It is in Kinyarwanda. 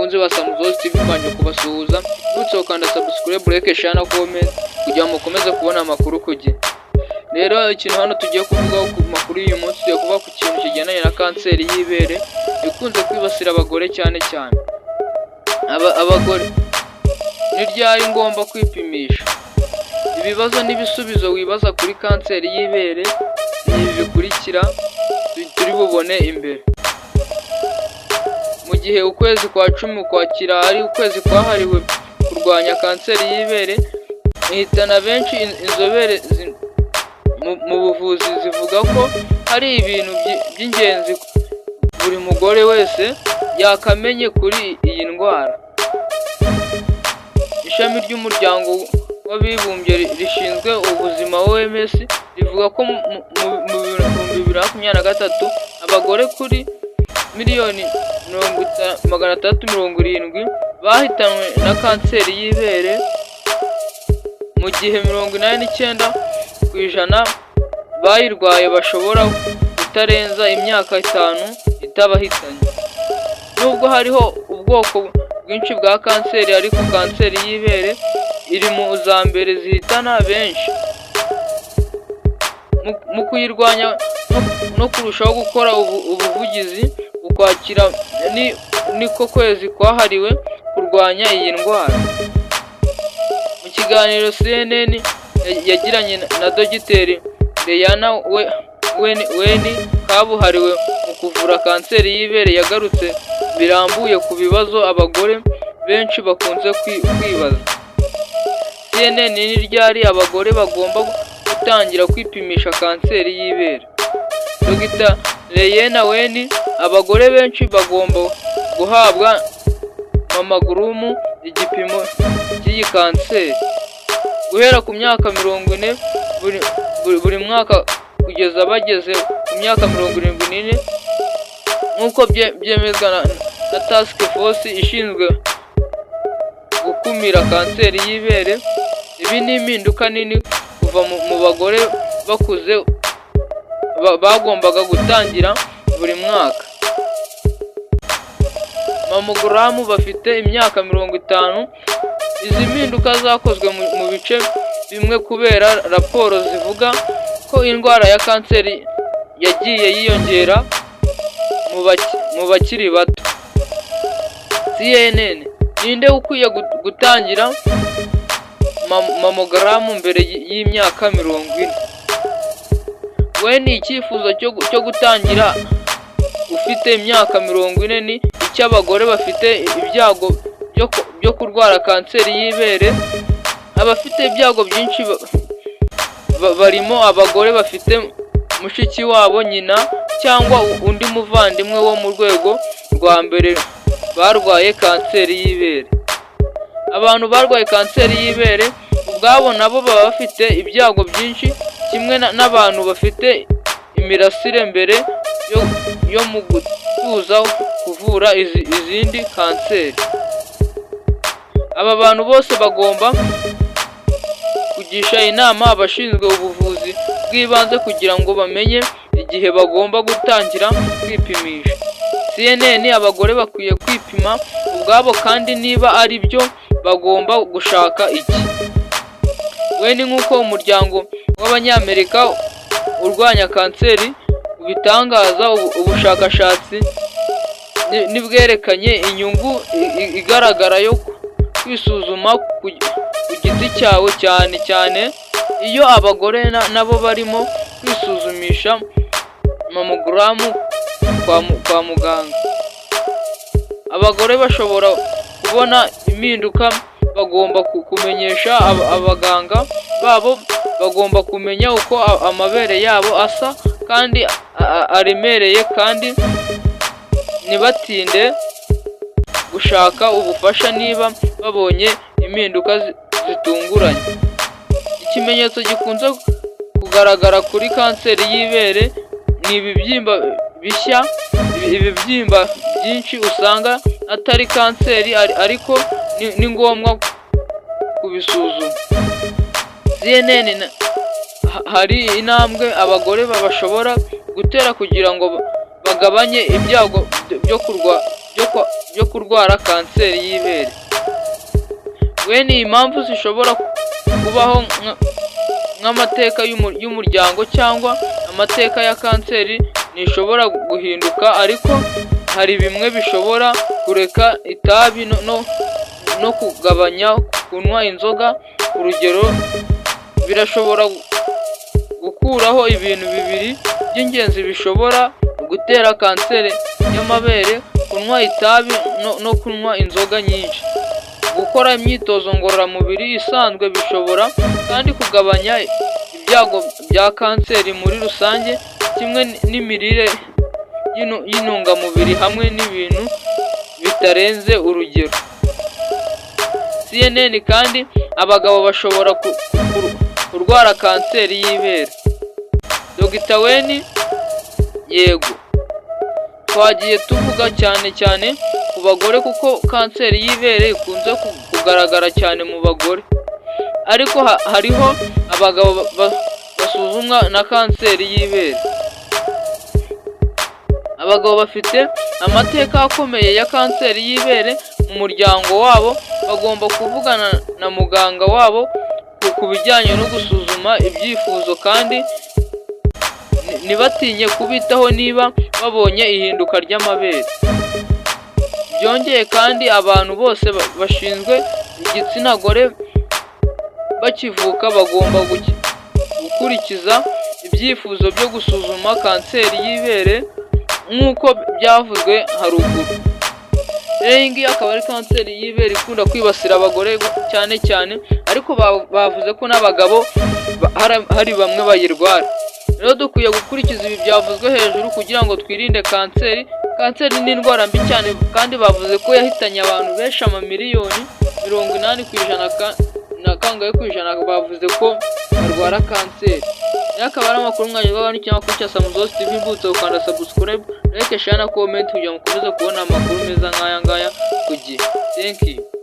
bakunzi ba Samuzozi TV mbanje kubasuhuza nutse ukanda subscribe like share na comment kugira ngo mukomeze kubona amakuru ku gihe. Rero ikintu hano tugiye kuvuga ku makuru y'uyu munsi, tugiye kuvuga ku kintu kigendanye na kanseri y'ibere ikunze kwibasira abagore cyane cyane. Abagore ni ryari ngomba kwipimisha? Ibibazo n'ibisubizo wibaza kuri kanseri y'ibere ni ibi bikurikira turi bubone imbere. Mu gihe ukwezi kwa 10 Ukwakira ari ukwezi kwahariwe kurwanya kanseri y'ibere, ihitana benshi. Inzobere mu buvuzi zivuga ko hari ibintu by'ingenzi buri mugore wese yakamenye kuri iyi ndwara. Ishami ry'umuryango w'abibumbye rishinzwe ubuzima OMS rivuga ko mu 2023 abagore kuri miliyoni 670 bahitanwe na kanseri y'ibere, mu gihe 89% bayirwaye bashobora kutarenza imyaka 5 itabahitanye. Nubwo hariho ubwoko bwinshi bwa kanseri, ariko kanseri y'ibere iri mu za mbere zihitana benshi. Mu kuyirwanya no kurushaho gukora ubuvugizi, Ukwakira niko kwezi kwahariwe kurwanya iyi ndwara. Mu kiganiro CNN yagiranye na Dogiteri Diana Weni kabuhariwe mu kuvura kanseri y'ibere, yagarutse birambuye ku bibazo abagore benshi bakunze kwibaza. CNN ni ryari abagore bagomba gutangira kwipimisha kanseri y'ibere? Dr. Diana Weni, abagore benshi bagomba guhabwa mammogram, igipimo cy'iyi kanseri, guhera ku myaka 40 buri mwaka kugeza bageze ku myaka 74, nk'uko byemezwa na Task Force ishinzwe gukumira kanseri y'ibere. Ibi ni impinduka nini kuva mu bagore bakuze bagombaga gutangira buri mwaka. Mammogram bafite imyaka 50. Izi mpinduka zakozwe mu bice bimwe kubera raporo zivuga ko indwara ya kanseri yagiye yiyongera mu bakiri bato. CNN: ninde ukwiye gutangira mammogram mbere y'imyaka 40? Weni: icyifuzo cyo gutangira ufite imyaka 40 ni icy'abagore bafite ibyago byo kurwara kanseri y'ibere. Abafite ibyago byinshi barimo abagore bafite mushiki wabo, nyina, cyangwa undi muvandimwe wo mu rwego rwa mbere barwaye kanseri y'ibere. Abantu barwaye kanseri y'ibere ubwabo nabo baba bafite ibyago byinshi, kimwe n'abantu bafite imirasire mbere yo mu gutuza kuvura izindi kanseri. Aba bantu bose bagomba kugisha inama abashinzwe ubuvuzi bw'ibanze kugira ngo bamenye igihe bagomba gutangira kwipimisha. CNN: abagore bakwiye kwipima ubwabo, kandi niba ari byo bagomba gushaka iki? Weni: nk'uko umuryango w'Abanyamerika urwanya kanseri ubitangaza, ubushakashatsi nibwerekanye inyungu igaragara yo kwisuzuma ku giti cyawe, cyane cyane iyo abagore nabo barimo kwisuzumisha mammogram kwa muganga. Abagore bashobora kubona impinduka bagomba kumenyesha abaganga babo. Bagomba kumenya uko amabere yabo asa kandi aremereye, kandi ntibatinde gushaka ubufasha niba babonye impinduka zitunguranye. Ikimenyetso gikunze kugaragara kuri kanseri y'ibere ni ibibyimba bishya. Ibibyimba byinshi usanga atari kanseri, ariko ni ngombwa kubisuzuma. CNN: hari intambwe abagore bashobora gutera kugira ngo bagabanye ibyago byo kurwara kanseri y'ibere. Bene iyi mpamvu zishobora kubaho nk'amateka y'umuryango cyangwa amateka ya kanseri ntishobora guhinduka, ariko hari bimwe bishobora kureka itabi no kugabanya kunywa inzoga. Urugero, birashobora gukuraho ibintu bibiri by'ingenzi bishobora gutera kanseri y'amabere: kunywa itabi no kunywa inzoga nyinshi. Gukora imyitozo ngororamubiri isanzwe bishobora kandi kugabanya ibyago bya kanseri muri rusange, kimwe n'imirire y'intungamubiri hamwe n'ibintu bitarenze urugero. CNN kandi abagabo bashobora kurwara kanseri y'ibere. Dr. Weni: yego, twagiye tuvuga cyane cyane ku bagore kuko kanseri y'ibere ikunze kugaragara cyane mu bagore, ariko hariho abagabo basuzumwa na kanseri y'ibere. Abagabo bafite amateka akomeye ya kanseri y'ibere mu muryango wabo bagomba kuvugana na muganga wabo ku bijyanye no gusuzuma ibyifuzo, kandi ntibatinye kubitaho niba babonye ihinduka ry'amabere. Byongeye kandi abantu bose bashinzwe igitsina gore bakivuka bagomba gukurikiza ibyifuzo byo gusuzuma kanseri y'ibere nk'uko byavuzwe haruguru. Iyi ngiyi akaba ari kanseri y'ibere ikunda kwibasira abagore cyane cyane, ariko bavuze ko n'abagabo hari bamwe bayirwara. Rero dukwiye gukurikiza ibi byavuzwe hejuru kugira ngo twirinde kanseri. Kanseri ni indwara mbi cyane, kandi bavuze ko yahitanye abantu benshi, amamiliyoni 80% na kangahe ku ijana bavuze ko barwara kanseri. Rero akaba ari amakuru mwanyurwaho n'ikinyamakuru cya Samuzosi TV. Mbutse ukanda subscribe, like, share na comment kugira ngo mukomeze kubona amakuru meza nk'aya ngaya ku gihe. Thank you.